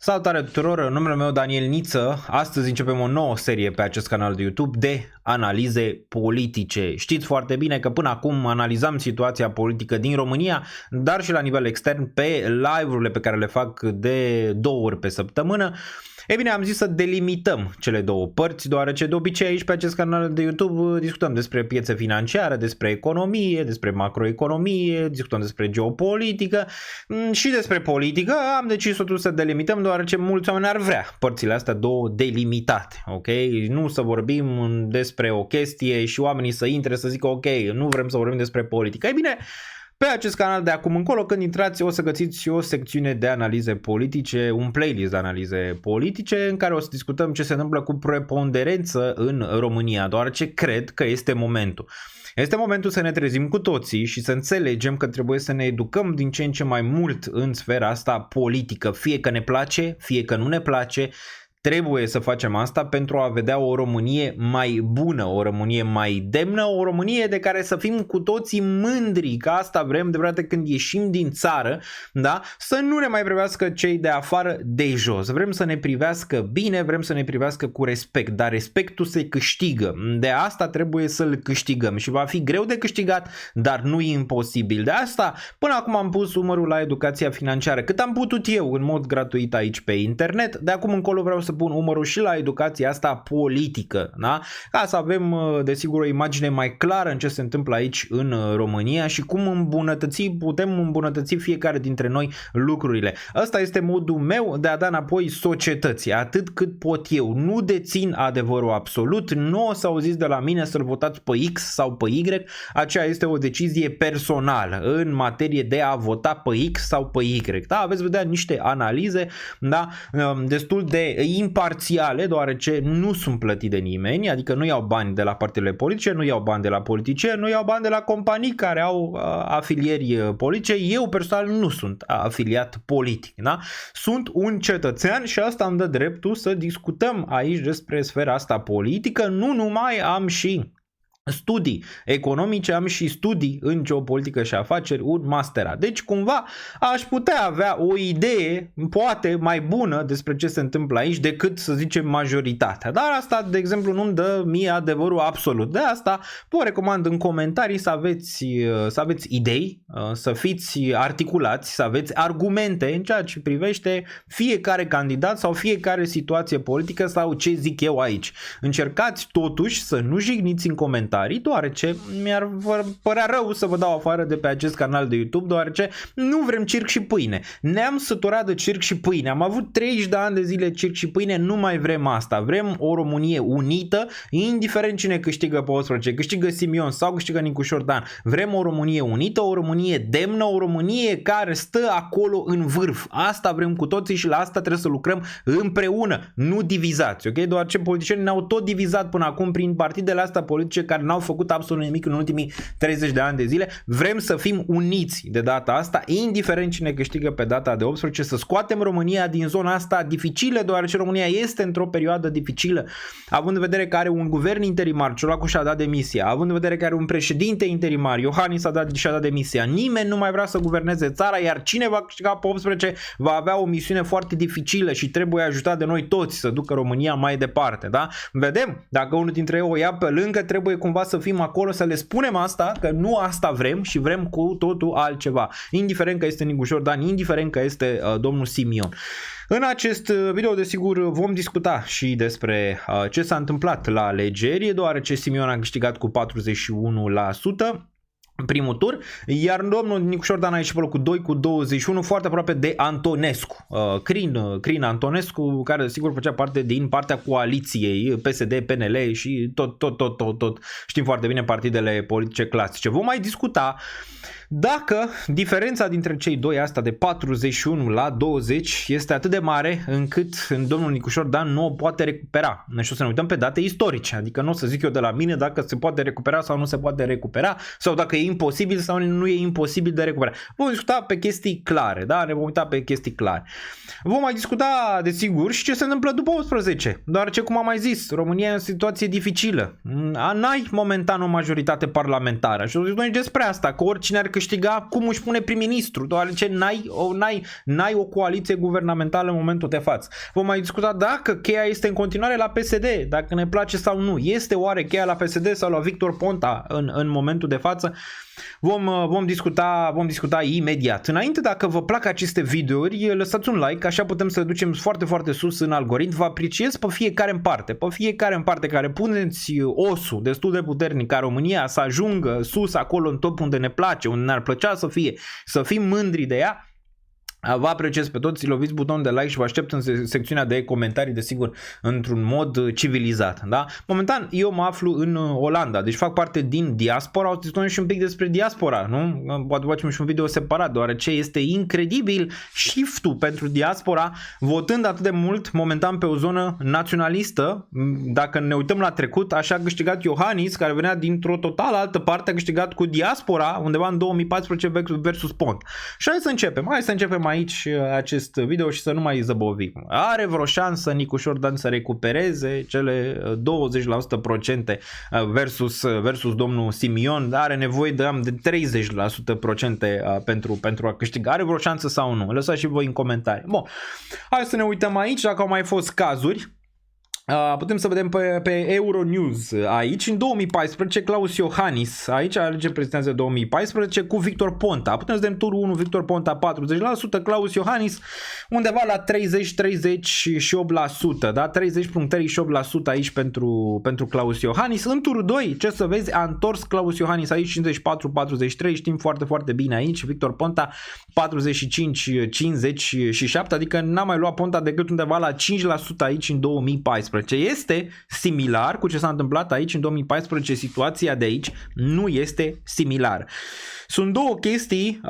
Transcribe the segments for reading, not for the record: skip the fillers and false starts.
Salutare tuturor, numele meu Daniel Niță. Astăzi începem o nouă serie pe acest canal de YouTube de analize politice. Știți foarte bine că până acum analizam situația politică din România, dar și la nivel extern pe live-urile pe care le fac de 2 ori pe săptămână. Ei bine, am zis să delimităm cele două părți, deoarece de obicei aici pe acest canal de YouTube discutăm despre piețe financiare, despre economie, despre macroeconomie, discutăm despre geopolitică și despre politică. Am decis totuși să delimităm, deoarece mulți oameni ar vrea părțile astea două delimitate, ok? Nu să vorbim despre o chestie și oamenii să intre să zică ok, nu vrem să vorbim despre politică. Ei bine, pe acest canal de acum încolo, când intrați, o să găsiți o secțiune de analize politice, un playlist de analize politice în care o să discutăm ce se întâmplă cu preponderență în România, deoarece cred că este momentul. Este momentul să ne trezim cu toții și să înțelegem că trebuie să ne educăm din ce în ce mai mult în sfera asta politică, fie că ne place, fie că nu ne place. Trebuie să facem asta pentru a vedea o Românie mai bună, o Românie mai demnă, o Românie de care să fim cu toții mândri, că asta vrem de vreodată când ieșim din țară, da? Să nu ne mai privească cei de afară de jos. Vrem să ne privească bine, vrem să ne privească cu respect, dar respectul se câștigă. De asta trebuie să-l câștigăm și va fi greu de câștigat, dar nu e imposibil. De asta până acum am pus umărul la educația financiară, cât am putut eu în mod gratuit aici pe internet. De acum încolo vreau să pun umărul și la educația asta politică, da? Ca să avem desigur o imagine mai clară în ce se întâmplă aici în România și cum putem îmbunătăți fiecare dintre noi lucrurile. Ăsta este modul meu de a da înapoi societății, atât cât pot eu. Nu dețin adevărul absolut, nu o să auziți de la mine să-l votați pe X sau pe Y, aceea este o decizie personală în materie de a vota pe X sau pe Y. Da? Aveți vedea niște analize, da? Destul de imparțiale, deoarece nu sunt plătite de nimeni, adică nu iau bani de la partidele politice, nu iau bani de la politicieni, nu iau bani de la companii care au afilieri politice. Eu personal nu sunt afiliat politic, da? Sunt un cetățean și asta îmi dă dreptul să discutăm aici despre sfera asta politică. Nu numai, am și studii economice, am și studii în geopolitică și afaceri, un masterat. Deci cumva aș putea avea o idee poate mai bună despre ce se întâmplă aici decât să zicem majoritatea. Dar asta, de exemplu, nu-mi dă mie adevărul absolut. De asta vă recomand în comentarii să aveți idei, să fiți articulați, să aveți argumente în ceea ce privește fiecare candidat sau fiecare situație politică sau ce zic eu aici. Încercați totuși să nu jigniți în comentarii, deoarece mi-ar părea rău să vă dau afară de pe acest canal de YouTube, deoarece nu vrem circ și pâine. Ne-am săturat de circ și pâine. Am avut 30 de ani de zile circ și pâine, nu mai vrem asta. Vrem o Românie unită, indiferent cine câștigă pe 18, câștigă Simion sau câștigă Nicu Șordan. Vrem o Românie unită, o Românie demnă, o Românie care stă acolo în vârf. Asta vrem cu toții și la asta trebuie să lucrăm împreună, nu divizați, ok? Deoarece politicienii ne-au tot divizat până acum prin partidele astea politice care n-au făcut absolut nimic în ultimii 30 de ani de zile. Vrem să fim uniți de data asta, indiferent cine câștigă pe data de 18, să scoatem România din zona asta dificilă, deoarece România este într-o perioadă dificilă, având în vedere că are un guvern interimar, Ciolacu și-a dat demisia, având în vedere că are un președinte interimar, Iohannis și-a dat demisia, nimeni nu mai vrea să guverneze țara, iar cine va câștiga pe 18 va avea o misiune foarte dificilă și trebuie ajutat de noi toți să ducă România mai departe, da? Vedem, dacă unul dintre ei o ia pe lângă, trebuie cumva să fim acolo să le spunem asta, că nu asta vrem și vrem cu totul altceva, indiferent că este Nicu Șordan, indiferent că este domnul Simion. În acest video, desigur, vom discuta și despre ce s-a întâmplat la alegeri, deoarece Simion a câștigat cu 41% primul tur, iar domnul Nicu Șordan a ieșit pe locul 2 cu 21, foarte aproape de Antonescu, Crin Antonescu, care sigur făcea parte din partea coaliției PSD, PNL și tot știm foarte bine partidele politice clasice. Vom mai discuta dacă diferența dintre cei doi, asta de 41 la 20, este atât de mare încât domnul Nicu Șordan nu o poate recupera. Deci o să ne uităm pe date istorice, adică nu o să zic eu de la mine dacă se poate recupera sau nu se poate recupera, sau dacă e imposibil sau nu e imposibil de recuperat. Vom discuta pe chestii clare, da? Ne vom uita pe chestii clare. Vom mai discuta, desigur, și ce se întâmplă după 18, deoarece, cum am mai zis, România e în situație dificilă. N-ai momentan o majoritate parlamentară și o zic noi despre asta, că oricine ar câștiga câștiga cum își pune prim-ministru, deoarece n-ai o coaliție guvernamentală în momentul de față. Vom mai discuta dacă cheia este în continuare la PSD, dacă ne place sau nu. Este oare cheia la PSD sau la Victor Ponta în momentul de față? Vom discuta imediat. Înainte, dacă vă plac aceste videouri, lăsați un like, așa putem să ducem foarte, foarte sus în algoritm. Vă apreciez pe fiecare în parte care puneți osul destul de puternic ca România să ajungă sus acolo în top unde ne place, unde ne-ar plăcea să fie, să fim mândri de ea. Vă apreciez pe toți, loviți butonul de like și vă aștept în secțiunea de comentarii, desigur, într-un mod civilizat. Da? Momentan eu mă aflu în Olanda, deci fac parte din diaspora. O să discutăm și un pic despre diaspora, nu? Poate facem și un video separat, deoarece este incredibil shift-ul pentru diaspora, votând atât de mult momentan pe o zonă naționalistă. Dacă ne uităm la trecut, așa a câștigat Iohannis, care venea dintr-o total altă parte, a câștigat cu diaspora undeva în 2014 versus Ponta. Și hai să începem aici acest video și să nu mai zăbovim. Are vreo șansă Nicușor Dan să recupereze cele 20% versus domnul Simion? Are nevoie de 30% pentru a câștiga. Are vreo șansă sau nu? Lăsați și voi în comentarii. Bun. Hai să ne uităm aici dacă au mai fost cazuri. Putem să vedem pe Euronews aici, în 2014, Klaus Iohannis, aici alegeri prezidențiale 2014 cu Victor Ponta. Putem să vedem turul 1, Victor Ponta 40%, Klaus Iohannis undeva la 30-38%, da? 30,38% aici pentru Klaus Iohannis. În turul 2, ce să vezi, a întors Klaus Iohannis aici 54-43, știm foarte, foarte bine aici, Victor Ponta 45-57, adică n-a mai luat Ponta decât undeva la 5% aici în 2014. Este similar cu ce s-a întâmplat aici în 2014, situația de aici nu este similară. Sunt două chestii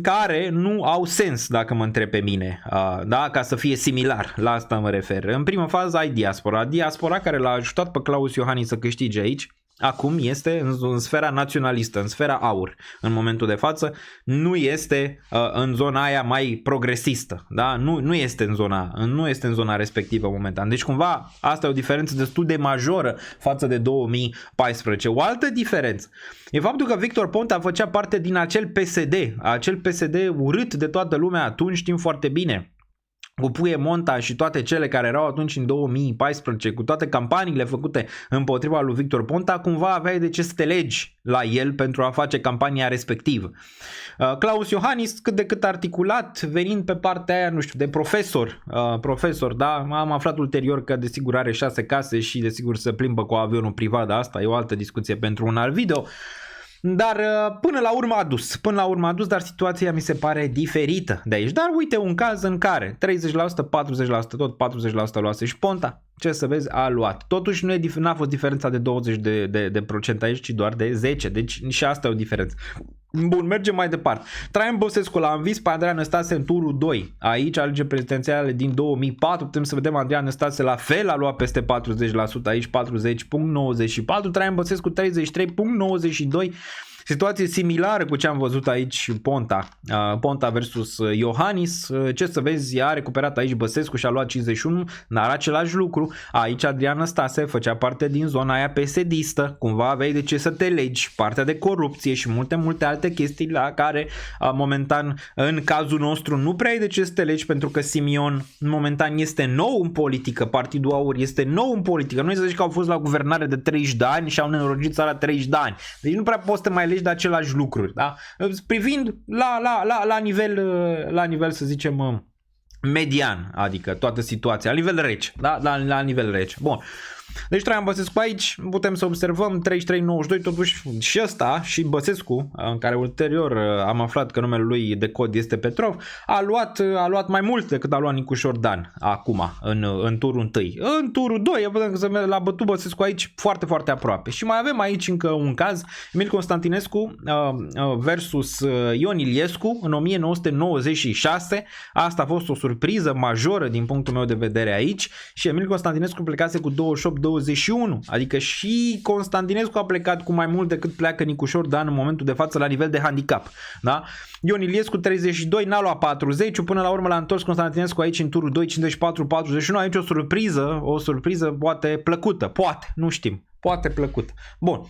care nu au sens, dacă mă întreb pe mine, da? Ca să fie similar, la asta mă refer. În prima fază ai diaspora care l-a ajutat pe Klaus Iohannis să câștige aici. Acum este în sfera naționalistă, în sfera aur în momentul de față, nu este în zona aia mai progresistă, da? Nu este în zona respectivă momentan. Deci cumva asta e o diferență destul de majoră față de 2014. O altă diferență e faptul că Victor Ponta făcea parte din acel PSD urât de toată lumea atunci, știm foarte bine. Cu Puie Monta și toate cele care erau atunci în 2014, cu toate campaniile făcute împotriva lui Victor Ponta, cumva aveai de ce să te legi la el pentru a face campania respectivă. Klaus Iohannis, cât de cât articulat, venind pe partea aia, nu știu, de profesor, da? Am aflat ulterior că desigur are 6 case și desigur se plimbă cu avionul privat, dar asta e o altă discuție pentru un alt video. Dar până la urmă a dus, dar situația mi se pare diferită de aici. Dar uite un caz în care 30%, 40%, tot 40% luase și Ponta. Ce să vezi, a luat. Totuși n-a fost diferența de 20% aici, ci doar de 10%. Deci și asta e o diferență. Bun, mergem mai departe. Traian Băsescu l-a învins pe Andrei Năstase în turul 2. Aici, alegeri prezidențiale din 2004. Putem să vedem Andrei Năstase la fel a luat peste 40%. Aici 40,94. Traian Băsescu 33,92%. Situație similară cu ce am văzut aici Ponta versus Iohannis. Ce să vezi, a recuperat aici Băsescu și a luat 51, dar același lucru. Aici Adrian Năstase făcea parte din zona aia PSD-istă, cumva aveai de ce să te legi, partea de corupție și multe alte chestii la care momentan în cazul nostru nu prea ai de ce să te legi, pentru că Simion momentan este nou în politică, Partidul Aur este nou în politică. Nu să zici că au fost la guvernare de 30 de ani și au nenorocit țara 30 de ani. Deci nu prea poți să te mai legi de același lucruri, da? Privind la nivel, să zicem, median, adică toată situația, la nivel rece, da? La nivel rece. Bun. Deci Traian Băsescu aici, putem să observăm 33,92, totuși și ăsta, și Băsescu, în care ulterior am aflat că numele lui de cod este Petrov, a luat mai mult decât a luat Nicușor Dan acum, în turul 1. În turul 2, l-a bătut Băsescu aici foarte, foarte aproape. Și mai avem aici încă un caz, Emil Constantinescu versus Ion Iliescu în 1996. Asta a fost o surpriză majoră din punctul meu de vedere aici și Emil Constantinescu plecase cu 28-21, adică și Constantinescu a plecat cu mai mult decât pleacă Nicușor Dan în momentul de față la nivel de handicap, da? Ion Iliescu 32, n-a luat 40, până la urmă l-a întors Constantinescu aici în turul 2, 54-41, aici o surpriză poate plăcută, poate, nu știm, poate plăcută. Bun.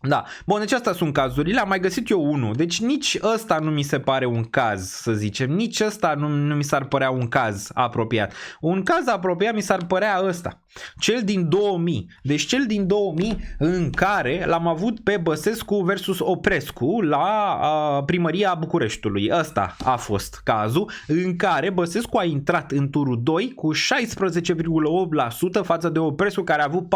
Da, bun, deci astea sunt cazurile, am mai găsit eu unul, deci nici ăsta nu mi se pare un caz, să zicem, nici ăsta nu mi s-ar părea un caz apropiat. Un caz apropiat mi s-ar părea ăsta, cel din 2000, deci cel din 2000 în care l-am avut pe Băsescu versus Oprescu la primăria Bucureștiului. Ăsta a fost cazul în care Băsescu a intrat în turul 2 cu 16,8% față de Oprescu care a avut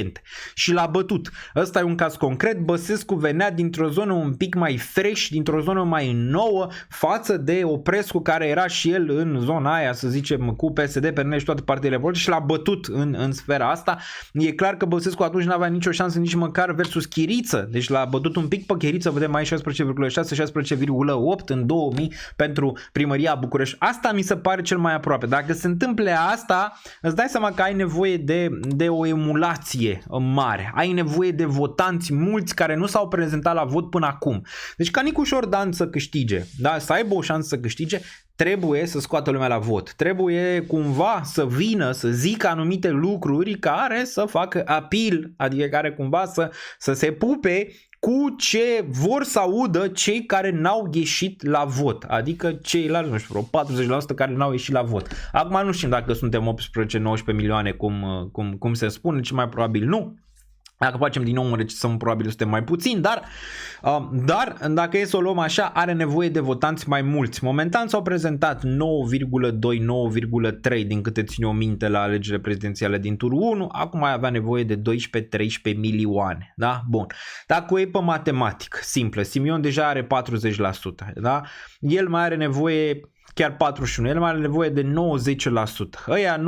46% și l-a bătut. Ăsta e un caz concret, Băsescu venea dintr-o zonă un pic mai fresh, dintr-o zonă mai nouă față de Oprescu care era și el în zona aia, să zicem, cu PSD, PNL și toate partiile politice și l-a bătut în sfera asta. E clar că Băsescu atunci n-avea nicio șansă nici măcar versus Chiriță, deci l-a bătut un pic pe Chiriță, vedem mai 16,6, 16,8 în 2000 pentru primăria București. Asta mi se pare cel mai aproape. Dacă se întâmple asta, îți dai seama că ai nevoie de o emulație mare, ai nevoie de votanți mulți care nu s-au prezentat la vot până acum. Deci ca Nicu Șordan să câștige, da? Să aibă o șansă să câștige, trebuie să scoată lumea la vot. Trebuie cumva să vină, să zică anumite lucruri care să facă apil, adică care cumva să se pupe cu ce vor să audă cei care n-au ieșit la vot. Adică ceilalți, nu știu, vreo 40% care n-au ieșit la vot. Acum nu știm dacă suntem 18-19 milioane cum se spune, ci mai probabil nu. Dacă facem din nou înregistrăm, probabil suntem mai puțini, dar dacă e să o luăm așa, are nevoie de votanți mai mulți. Momentan s-au prezentat 9,2, 9,3 din câte țin eu minte la alegerile prezidențiale din turul 1, acum mai avea nevoie de 12-13 milioane, da? Bun. Dacă o iei pe matematică, simplă, Simion deja are 40%, da? El mai are nevoie chiar 41%, el mai are nevoie de 90%. Ăia 90%,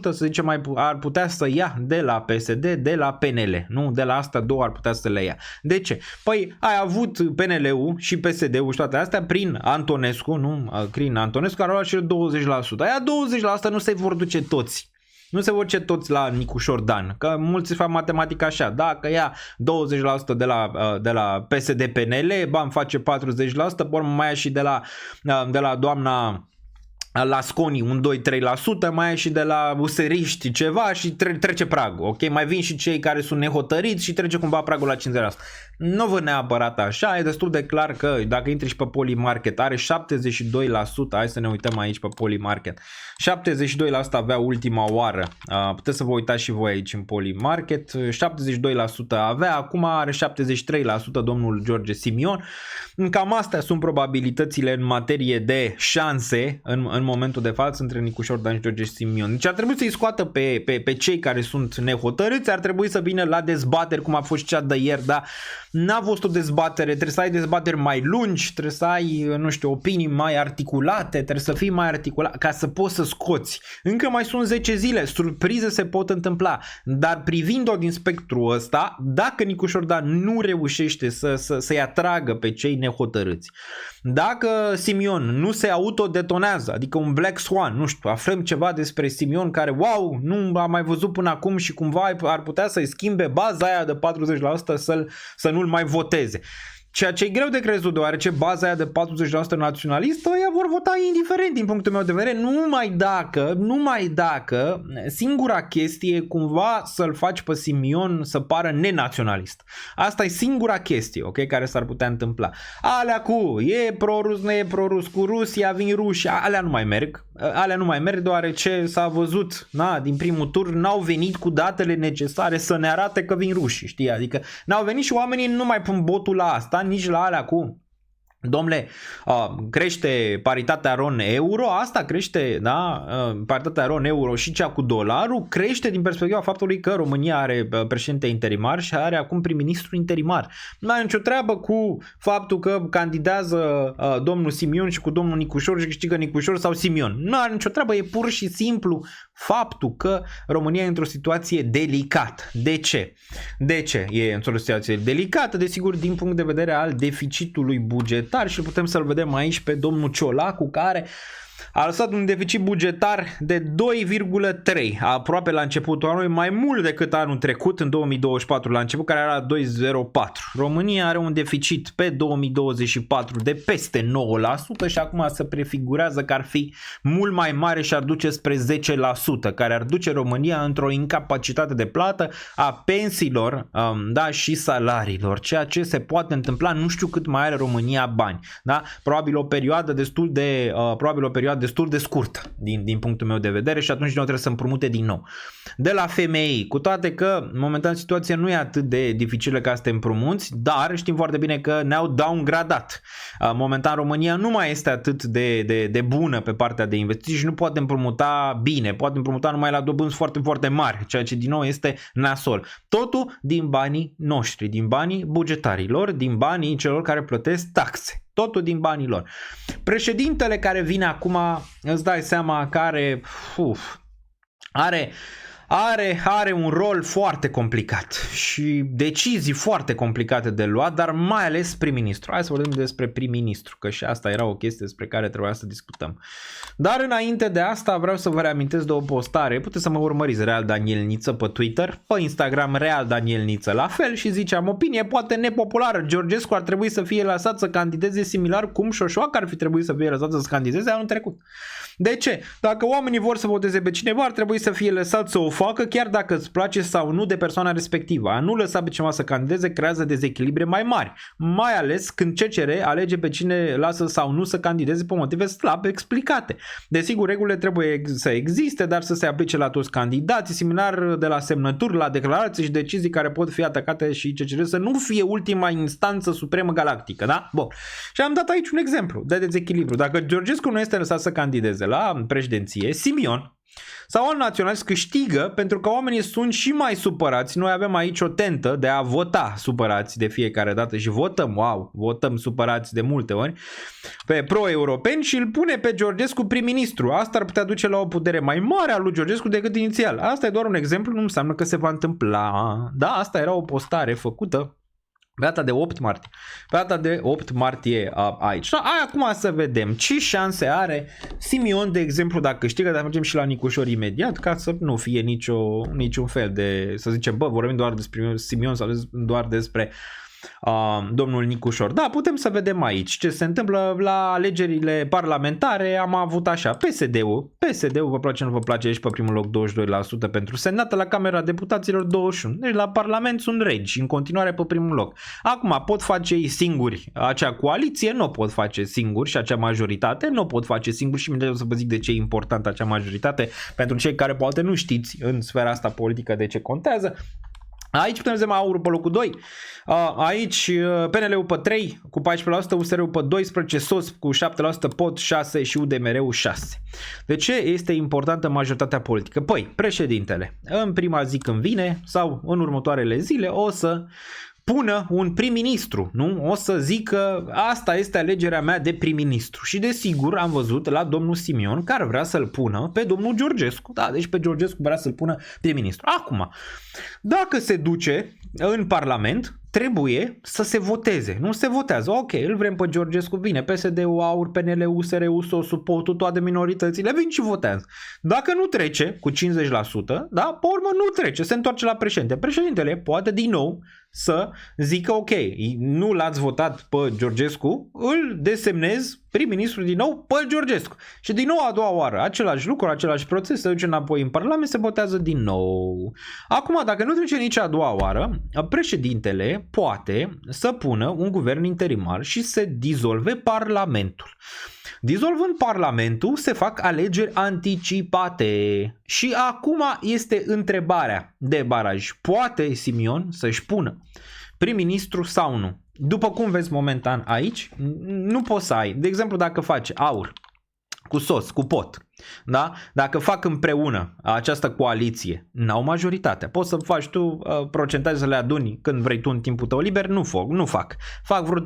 să zicem, ar putea să ia de la PSD, de la PNL, nu? De la asta două ar putea să le ia. De ce? Păi ai avut PNL-ul și PSD-ul și toate astea prin Antonescu, nu? Prin Antonescu care au luat și 20%. Aia 20% nu se vor duce toți. Nu se vor duce toți la Nicu Șordan, că mulți fac matematica așa, dacă ia 20% de la PSD-PNL, bam, face 40%, pe urmă mai ia și de la doamna Lasconi un 2-3%, mai e și de la useriști ceva și trece pragul, ok? Mai vin și cei care sunt nehotăriți și trece cumva pragul la 50%. Nu văd neapărat așa, e destul de clar că dacă intri și pe Polymarket are 72%, hai să ne uităm aici pe Polymarket, 72% avea ultima oară, puteți să vă uitați și voi aici în Polymarket, 72% avea, acum are 73% domnul George Simion. Cam astea sunt probabilitățile în materie de șanse în momentul de față între Nicu Șordan și George Simion. Deci ar trebui să-i scoată pe cei care sunt nehotărâți, ar trebui să vină la dezbateri cum a fost cea de ieri, dar n-a fost o dezbatere, trebuie să ai dezbateri mai lungi, trebuie să ai, nu știu, opinii mai articulate, trebuie să fii mai articulat ca să poți să scoți. Încă mai sunt 10 zile, surprize se pot întâmpla, dar privind-o din spectrul ăsta, dacă Nicu Șordan nu reușește să-i atragă pe cei nehotărâți, dacă Simion nu se autodetonează, adică un Black Swan, nu știu, aflăm ceva despre Simion care, wow, nu am mai văzut până acum și cumva ar putea să-i schimbe baza aia de 40% să nu-l mai voteze. Ceea ce e greu de crezut, deoarece baza aia de 40% naționalistă, ăia vor vota indiferent din punctul meu de vedere, numai dacă singura chestie e cumva să-l faci pe Simion să pară nenaționalist. Asta e singura chestie, ok, care s-ar putea întâmpla. Alea cu e prorus, nu e prorus, cu Rusia, vin ruși, alea nu mai merg, deoarece s-a văzut, din primul tur, n-au venit cu datele necesare să ne arate că vin rușii, știi, adică n-au venit și oamenii nu mai pun botul la asta, nici la alea cu domnule, crește paritatea RON-euro, asta crește, da, paritatea RON-euro și cea cu dolarul crește din perspectiva faptului că România are președinte interimar și are acum prim-ministru interimar. Nu are nicio treabă cu faptul că candidează domnul Simion și cu domnul Nicușor și câștigă Nicușor sau Simion. Nu are nicio treabă, e pur și simplu faptul că România e într-o situație delicată. De ce? De ce e într-o situație delicată? Desigur, din punct de vedere al deficitului bugetar și putem să-l vedem aici pe domnul Ciolacu care A lăsat un deficit bugetar de 2,3, aproape la începutul anului, mai mult decât anul trecut, în 2024, la început, care era 2,04. România are un deficit pe 2024 de peste 9% și acum se prefigurează că ar fi mult mai mare și ar duce spre 10%, care ar duce România într-o incapacitate de plată a pensiilor, da, și salariilor, ceea ce se poate întâmpla, nu știu cât mai are România bani, da? Probabil o perioadă destul de scurtă din punctul meu de vedere și atunci nu trebuie să împrumute din nou de la FMI, cu toate că momentan situația nu e atât de dificilă ca să te împrumuți, dar știm foarte bine că ne-au downgradat. Momentan România nu mai este atât de bună pe partea de investiții și nu poate împrumuta bine, poate împrumuta numai la dobânzi foarte, foarte mari, ceea ce din nou este nasol. Totul din banii noștri, din banii bugetarilor, din banii celor care plătesc taxe. Totul din banii lor. Președintele care vine acum, îți dai seama că are un rol foarte complicat și decizii foarte complicate de luat, dar mai ales prim-ministru. Hai să vorbim despre prim-ministru, că și asta era o chestie despre care trebuia să discutăm. Dar înainte de asta vreau să vă reamintesc de o postare. Puteți să mă urmăriți Real Daniel Niță pe Twitter, pe Instagram Real Daniel Niță la fel și ziceam opinie poate nepopulară. Georgescu ar trebui să fie lăsat să candideze similar cum Șoșoacă ar fi trebuit să fie lăsat să candideze anul trecut. De ce? Dacă oamenii vor să voteze pe cineva, ar trebui să fie lăsat să o facă, chiar dacă îți place sau nu de persoana respectivă. A nu lăsa pe cineva să candideze creează dezechilibre mai mari, mai ales când CCR alege pe cine lasă sau nu să candideze pe motive slab explicate. Desigur, regulile trebuie să existe, dar să se aplice la toți candidații, similar de la semnături, la declarații și decizii care pot fi atacate și CCR să nu fie ultima instanță supremă galactică, da? Bun. Și am dat aici un exemplu de dezechilibru. Dacă Georgescu nu este lăsat să candideze la președinție, Simion sau al naționalist câștigă pentru că oamenii sunt și mai supărați. Noi avem aici o tentă de a vota supărați de fiecare dată și votăm supărați de multe ori pe pro-europeni și îl pune pe Georgescu prim-ministru. Asta ar putea duce la o putere mai mare a lui Georgescu decât inițial. Asta e doar un exemplu, nu înseamnă că se va întâmpla. Da, asta era o postare făcută pe data de 8 martie. Pe data de 8 martie aici. Da, acum să vedem ce șanse are Simion, de exemplu, dacă câștigă, dar mergem și la Nicușor imediat, ca să nu fie niciun fel de, să zicem, vorbim doar despre Simion sau doar despre domnul Nicușor. Da, putem să vedem aici ce se întâmplă la alegerile parlamentare. Am avut așa, PSD-ul, vă place, nu vă place, și pe primul loc 22% pentru Senat, la Camera Deputaților 21%. Deci la Parlament sunt regi, în continuare pe primul loc. Acum, pot face ei singuri acea coaliție? Nu pot face singuri și acea majoritate, nu pot face singuri și imediat o să vă zic de ce e importantă acea majoritate pentru cei care poate nu știți în sfera asta politică de ce contează. Aici putem să vedem AUR pe locul 2, aici PNL-ul pe 3 cu 14%, USR-ul pe 12%, SOS cu 7%, POT 6% și UDMR-ul 6%. De ce este importantă majoritatea politică? Păi, președintele, în prima zi când vine sau în următoarele zile o să pună un prim-ministru, nu? O să zică asta este alegerea mea de prim-ministru. Și desigur am văzut la domnul Simion care vrea să-l pună pe domnul Georgescu. Da, deci pe Georgescu vrea să-l pună prim-ministru. Acum, dacă se duce în Parlament, trebuie să se voteze. Nu se votează. Ok, îl vrem pe Georgescu, vine PSD-ul, AUR, PNL, USR-ul, SOS-ul, POT-ul, toate minoritățile, vin și votează. Dacă nu trece cu 50%, da, pe urmă nu trece, se întoarce la președinte. Președintele poate din nou să zică ok, nu l-ați votat pe Georgescu, îl desemnez prim-ministru din nou pe Georgescu. Și din nou a doua oară, același lucru, același proces, se duce înapoi în Parlament, se votează din nou. Acum, dacă nu trece nici a doua oară, președintele poate să pună un guvern interimar și să dizolve Parlamentul. Dizolvând Parlamentul, se fac alegeri anticipate. Și acum este întrebarea de baraj. Poate Simion să-și pună prim-ministru sau nu? După cum vezi momentan aici, nu poți să ai. De exemplu, dacă faci AUR cu SOS, cu POT, da? Dacă fac împreună această coaliție, n-au majoritate. Poți să faci tu procentaje să le aduni când vrei tu în timpul tău liber, nu fac. Fac vreo 38%,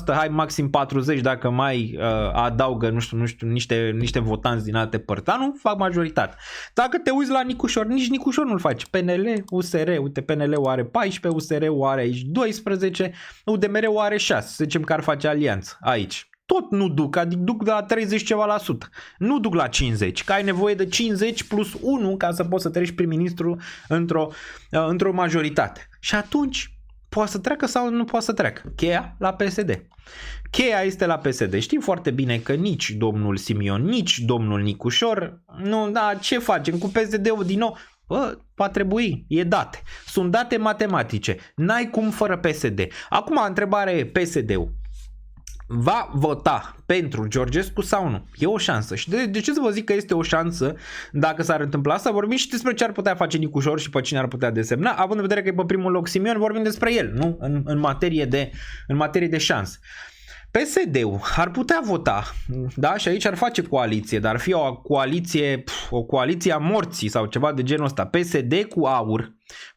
hai maxim 40% dacă mai adaugă, nu știu, niște votanți din alte părți, dar nu fac majoritate. Dacă te uiți la Nicușor, nici Nicușor nu-l faci. PNL, USR, uite, PNL-ul are 14%, USR-ul are aici 12%, UDMR-ul are 6%, să zicem că ar face alianță aici. tot nu duc, adică duc de la 30 ceva la sută. Nu duc la 50, că ai nevoie de 50 plus 1 ca să poți să treci prim-ministru într-o majoritate. Și atunci poate să treacă sau nu poate să treacă. Cheia la PSD. Cheia este la PSD. Știm foarte bine că nici domnul Simion, nici domnul Nicușor, nu, da, ce facem cu PSD-ul din nou? Va trebui, e date. Sunt date matematice. N-ai cum fără PSD. Acum întrebarea e, PSD-ul va vota pentru Georgescu sau nu? E o șansă. Și de ce să vă zic că este o șansă dacă s-ar întâmpla asta? Vorbim și despre ce ar putea face Nicușor și pe cine ar putea desemna. Având în vedere că e pe primul loc Simion, vorbim despre el, nu? În materie de șanse. PSD-ul ar putea vota, da? Și aici ar face coaliție, dar ar fi o coaliție a morții sau ceva de genul ăsta. PSD cu AUR.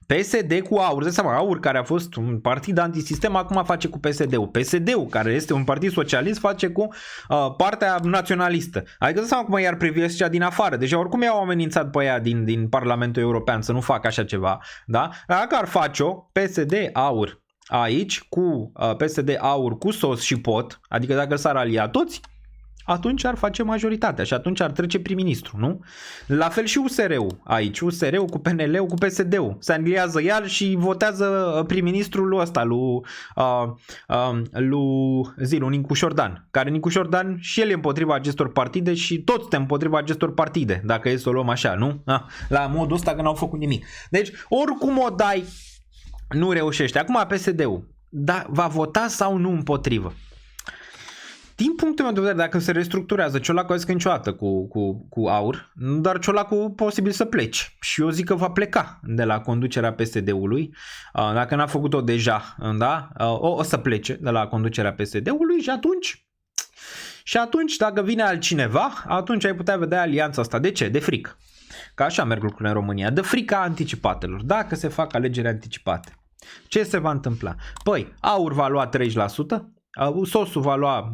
PSD cu AUR, de seama, AUR care a fost un partid antisistem, acum face cu PSD-ul. PSD-ul, care este un partid socialist, face cu partea naționalistă. Adică de seama cum i-ar privi cea din afară. Deja oricum i-au amenințat pe ea din Parlamentul European să nu facă așa ceva, da? Dacă ar face-o, PSD AUR aici cu PSD AUR cu SOS și POT, adică dacă s-ar alia toți, atunci ar face majoritatea și atunci ar trece prim-ministru, nu? La fel și USR-ul aici, USR-ul cu PNL-ul cu PSD-ul. Se aliază el și votează prim-ministrul ăsta lui Nicușor Dan, care Nicușor Dan și el e împotriva acestor partide și toți suntem împotriva acestor partide, dacă e să o luăm așa, nu? La modul ăsta că n-au făcut nimic. Deci, oricum o dai, nu reușește. Acum PSD-ul, da, va vota sau nu împotrivă? Din punctul meu de vedere, dacă se restructurează, Ciolacu a zis că niciodată cu AUR, dar Ciolacu posibil să plece. Și eu zic că va pleca de la conducerea PSD-ului. Dacă n-a făcut-o deja, da? O să plece de la conducerea PSD-ului și atunci, dacă vine altcineva, atunci ai putea vedea alianța asta. De ce? De frică. Că așa merg lucrurile în România. De frica anticipatelor. Dacă se fac alegeri anticipate, ce se va întâmpla? Păi, AUR va lua 30%, SOS-ul va lua 8%,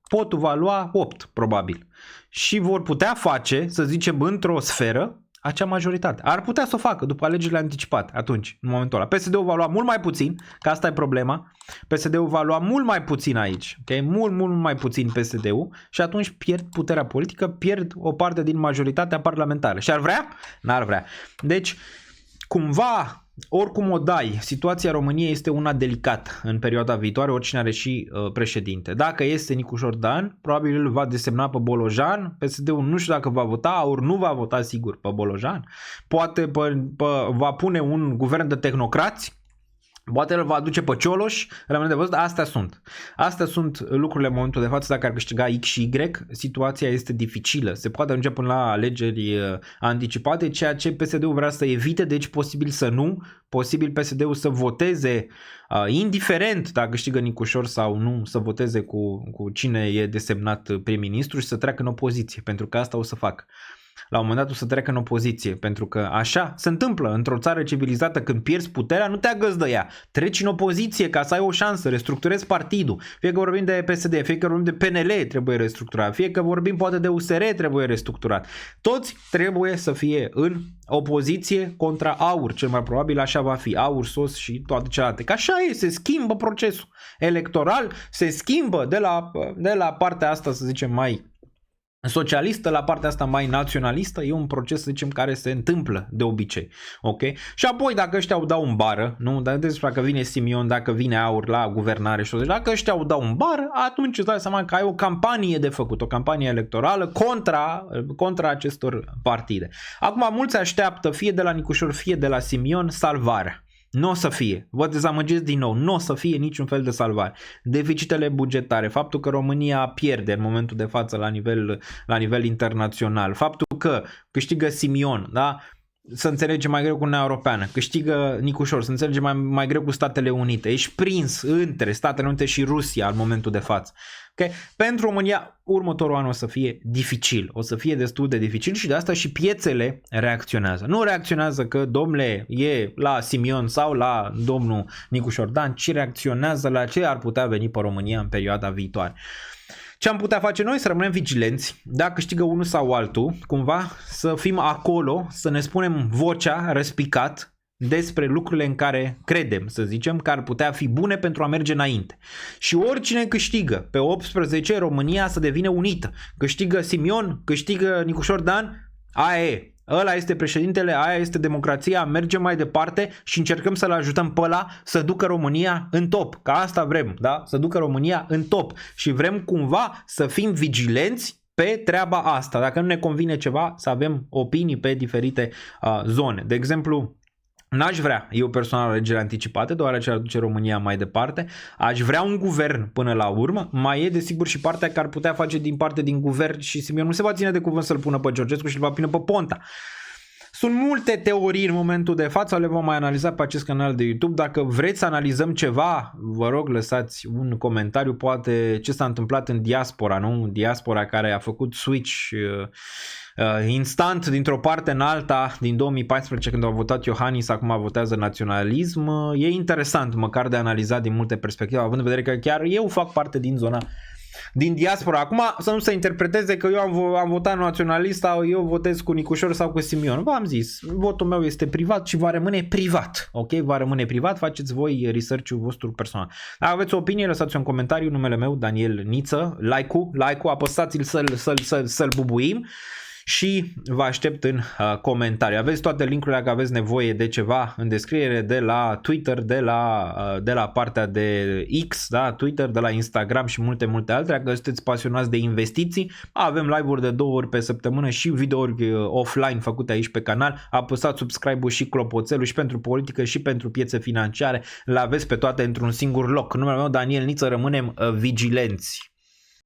POT-ul va lua 8%, probabil. Și vor putea face, să zicem, într-o sferă, acea majoritate. Ar putea să o facă după alegerile anticipate, atunci, în momentul ăla. PSD-ul va lua mult mai puțin, că asta e problema. PSD-ul va lua mult mai puțin aici, ok? Mult mai puțin PSD-ul și atunci pierd puterea politică, pierd o parte din majoritatea parlamentară. Și ar vrea? N-ar vrea. Deci, cumva, oricum o dai, situația României este una delicată în perioada viitoare, oricine are și președinte. Dacă este Nicușor Dan, probabil îl va desemna pe Bolojan, PSD-ul nu știu dacă va vota, AUR nu va vota sigur pe Bolojan, poate va pune un guvern de tehnocrați, poate îl va aduce pe Cioloș, rămâne de văzut, astea sunt lucrurile în momentul de față. Dacă ar câștiga X și Y, situația este dificilă. Se poate ajunge până la alegeri anticipate, ceea ce PSD-ul vrea să evite, deci posibil să nu, posibil PSD-ul să voteze indiferent dacă câștigă Nicușor sau nu, să voteze cu cine e desemnat prim-ministru și să treacă în opoziție, pentru că asta o să fac. La un moment dat o să treacă în opoziție, pentru că așa se întâmplă într-o țară civilizată. Când pierzi puterea, nu te agăți de ea, treci în opoziție ca să ai o șansă, restructurezi partidul, fie că vorbim de PSD, fie că vorbim de PNL, trebuie restructurat, fie că vorbim poate de USR, trebuie restructurat. Toți trebuie să fie în opoziție contra AUR, cel mai probabil așa va fi, AUR, SOS și toate celelalte. Că așa e, se schimbă procesul electoral, se schimbă de la partea asta, să zicem, mai socialistă la partea asta mai naționalistă. E un proces, să zicem, care se întâmplă de obicei, ok? Și apoi dacă ăștia au dau în bară, nu? Dacă vine Simion, dacă vine AUR la guvernare și tot, dacă ăștia au dau în bară, atunci îți dai seama că ai o campanie de făcut, o campanie electorală contra acestor partide. Acum mulți așteaptă, fie de la Nicușor, fie de la Simion, salvarea. Nu o să fie, vă dezamăgesc din nou, nu o să fie niciun fel de salvare. Deficitele bugetare, faptul că România pierde în momentul de față la nivel internațional, faptul că câștigă Simion, da? Să înțelege mai greu cu Uniunea Europeană, câștigă Nicușor, să înțelege mai greu cu Statele Unite, ești prins între Statele Unite și Rusia în momentul de față. Okay? Pentru România următorul an o să fie dificil, o să fie destul de dificil și de asta și piețele reacționează. Nu reacționează că domnule e la Simion sau la domnul Nicușor Dan, ci reacționează la ce ar putea veni pe România în perioada viitoare. Ce am putea face noi? Să rămânem vigilenți, dacă câștigă unul sau altul, cumva să fim acolo, să ne spunem vocea răspicat, despre lucrurile în care credem, să zicem, că ar putea fi bune pentru a merge înainte. Și oricine câștigă pe 18, România să devine unită. Câștigă Simion, câștigă Nicușor Dan, aia e. Ăla este președintele, aia este democrația, mergem mai departe și încercăm să-l ajutăm pe ăla să ducă România în top. Că asta vrem, da? Să ducă România în top. Și vrem cumva să fim vigilenți pe treaba asta. Dacă nu ne convine ceva, să avem opinii pe diferite zone. De exemplu, n-aș vrea eu personal alegeri anticipate, deoarece ar duce România mai departe. Aș vrea un guvern până la urmă. Mai e desigur și partea care ar putea face din parte din guvern și Simion nu se va ține de cuvânt să-l pună pe Georgescu și îl va pune pe Ponta. Sunt multe teorii în momentul de față, le vom mai analiza pe acest canal de YouTube. Dacă vreți să analizăm ceva, vă rog lăsați un comentariu, poate ce s-a întâmplat în diaspora, nu? Diaspora care a făcut switch instant dintr-o parte în alta din 2014 când au votat Iohannis, acum votează naționalism. E interesant măcar de analizat din multe perspective, având în vedere că chiar eu fac parte din zona din diaspora. Acum să nu se interpreteze că eu am votat naționalist sau eu votez cu Nicușor sau cu Simion. V-am zis, votul meu este privat și va rămâne privat. Ok? Va rămâne privat, faceți voi research-ul vostru personal. Dacă aveți o opinie, lăsați un comentariu, numele meu Daniel Niță, like-ul, apăsați-l să-l bubuim. Și vă aștept în comentarii. Aveți toate linkurile dacă aveți nevoie de ceva în descriere, de la Twitter, de la partea de X, da, Twitter, de la Instagram și multe altele. Dacă sunteți pasionați de investiții, avem live-uri de 2 ori pe săptămână și videouri offline făcute aici pe canal. Apăsați subscribe-ul și clopoțelul și pentru politică și pentru piețe financiare. Le aveți pe toate într-un singur loc. Numele meu Daniel Niță, rămânem vigilenți.